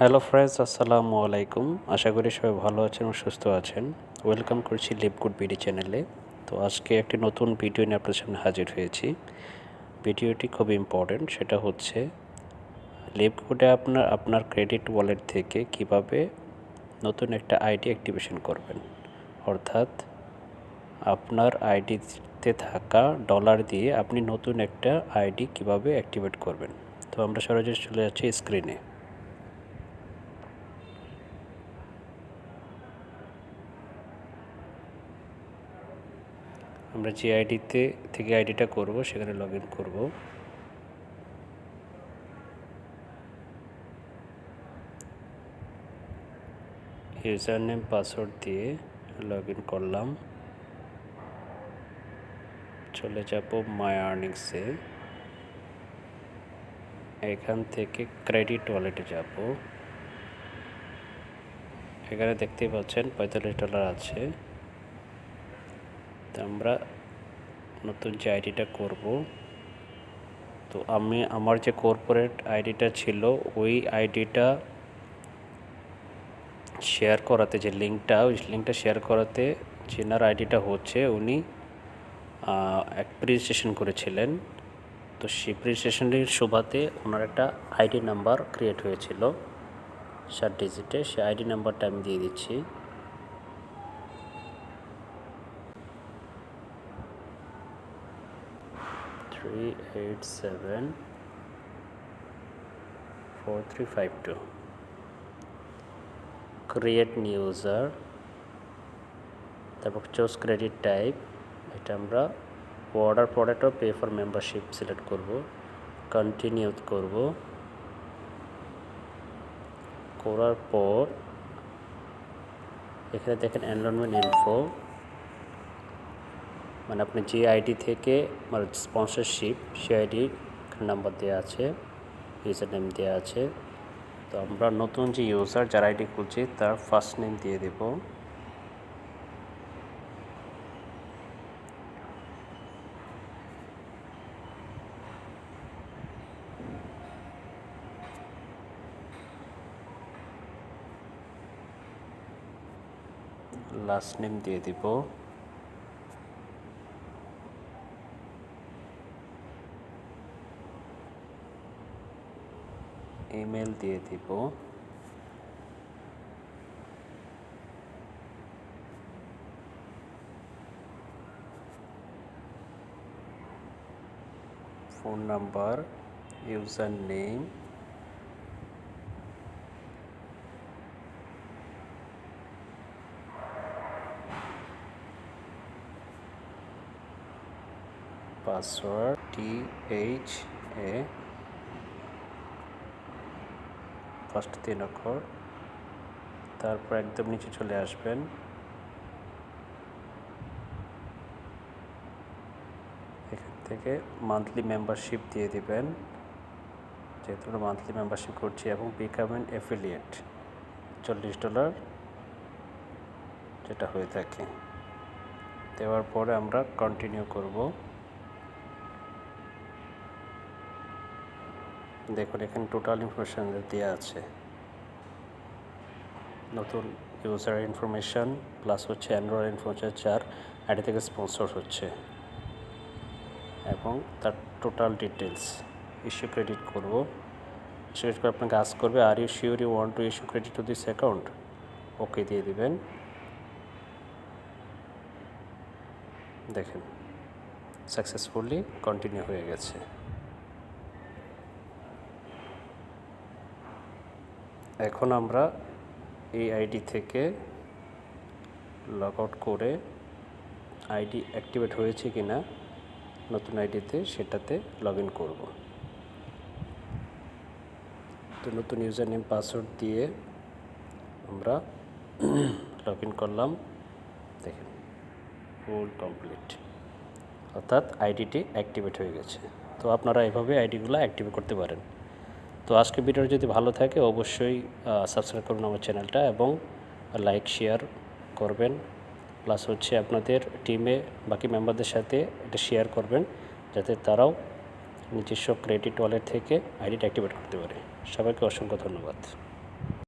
Hello friends, আসসালামু আলাইকুম। আশা করি সবাই ভালো আছেন ও সুস্থ আছেন। ওয়েলকাম করছি লিভগুড বিডি চ্যানেলে। তো আজকে একটি নতুন ভিডিও নিয়ে আপনার সামনে হাজির হয়েছি। ভিডিওটি খুব ইম্পর্ট্যান্ট, সেটা হচ্ছে লিভগুডে আপনার ক্রেডিট ওয়ালেট থেকে কিভাবে নতুন একটা আইডি অ্যাক্টিভেশন করবেন। অর্থাৎ আপনার আইডিতে থাকা ডলার দিয়ে আপনি নতুন একটা আইডি কিভাবে অ্যাক্টিভেট করবেন। তো আমরা সরাসরি চলে যাচ্ছি স্ক্রিনে। আমরা যে থেকে আইডিটা করব সেখানে লগ ইন করবো। ইউজার নেম পাসওয়ার্ড দিয়ে লগ ইন করলাম। চলে যাব মাই আর্নিংসে। এখান থেকে ক্রেডিট ওয়ালেটে যাব। এখানে দেখতেই পাচ্ছেন $45 আছে। তো আমরা নতুন যে আইডিটা করব, তো আমার যে কর্পোরেট আইডিটা ছিল ওই আইডিটা শেয়ার করাতে, যে ওই লিঙ্কটা শেয়ার করাতে যেনার আইডিটা হচ্ছে উনি এক রেজিস্ট্রেশন করেছিলেন। তো সেই রেজিস্ট্রেশনের সুবাদে ওনার একটা আইডি নাম্বার ক্রিয়েট হয়েছিল 7 ডিজিটে। সেই আইডি নাম্বারটা আমি দিয়ে দিচ্ছি। $3874352। ক্রিয়েট নিউ ইউজার, তারপর চুজ ক্রেডিট টাইপ। এটা আমরা অর্ডার প্রোডাক্ট ও পে ফর মেম্বারশিপ সিলেক্ট করব। কন্টিনিউ করব। করার পর এখানে দেখেন এনরোলমেন্ট ইনফো, মানে আপনি যে আইডি থেকে মানে স্পন্সরশিপ, সে আইডি নাম্বার দেওয়া আছে, ইউজার নেম দেওয়া আছে। তো আমরা নতুন যে ইউজার যার আইডি খুলছি তার ফার্স্ট নেম দিয়ে দেব। লাস্ট নেম দিয়ে দিব। ইমেল দিয়ে দিব। Phone number, user name, password THA, first 3 অক্ষর। তারপর একদম নিচে চলে আসবেন। এখান থেকে মান্থলি মেম্বারশিপ দিয়ে দিবেন, যেহেতু আমরা মান্থলি মেম্বারশিপ করছি, এবং বিকাম অ্যান অ্যাফিলিয়েট $40 যেটা হয়ে থাকে। দেওয়ার পরে আমরা কন্টিনিউ করব। দেখুন এখানে টোটাল ইনফরমেশান দেওয়া আছে, নতুন ইউজার ইনফরমেশান প্লাস হচ্ছে অ্যান্ড্রয়েড ইনফরমেশান, যার আইডি থেকে স্পন্সর হচ্ছে, এবং তার টোটাল ডিটেলস। ইস্যু ক্রেডিট করব। ইস্যু ক্রেডিট করে আপনাকে আস্ক করবে, are you sure you want to issue credit to this account, okay দিয়ে দিবেন। দেখেন সাকসেসফুলি কন্টিনিউ হয়ে গেছে। এখন আমরা এই আইডি থেকে লগ আউট করে আইডি অ্যাক্টিভেট হয়েছে কিনা নতুন আইডিতে সেটাতে লগ ইন করব। তো নতুন ইউজার নেম পাসওয়ার্ড দিয়ে আমরা লগ ইন করলাম। দেখেন ফুল কমপ্লিট, অর্থাৎ আইডিটি অ্যাক্টিভেট হয়ে গেছে। তো আপনারা এভাবে আইডিগুলো অ্যাক্টিভেট করতে পারেন। তো আজকে ভিডিওটা যদি ভালো থাকে অবশ্যই সাবস্ক্রাইব করুন আমার চ্যানেলটা, এবং লাইক শেয়ার করবেন, প্লাস হচ্ছে আপনাদের টিমে বাকি মেম্বারদের সাথে এটা শেয়ার করবেন, যাতে তারাও নিজস্ব ক্রেডিট ওয়ালেট থেকে আইডিটা অ্যাক্টিভেট করতে পারে। সবাইকে অসংখ্য ধন্যবাদ।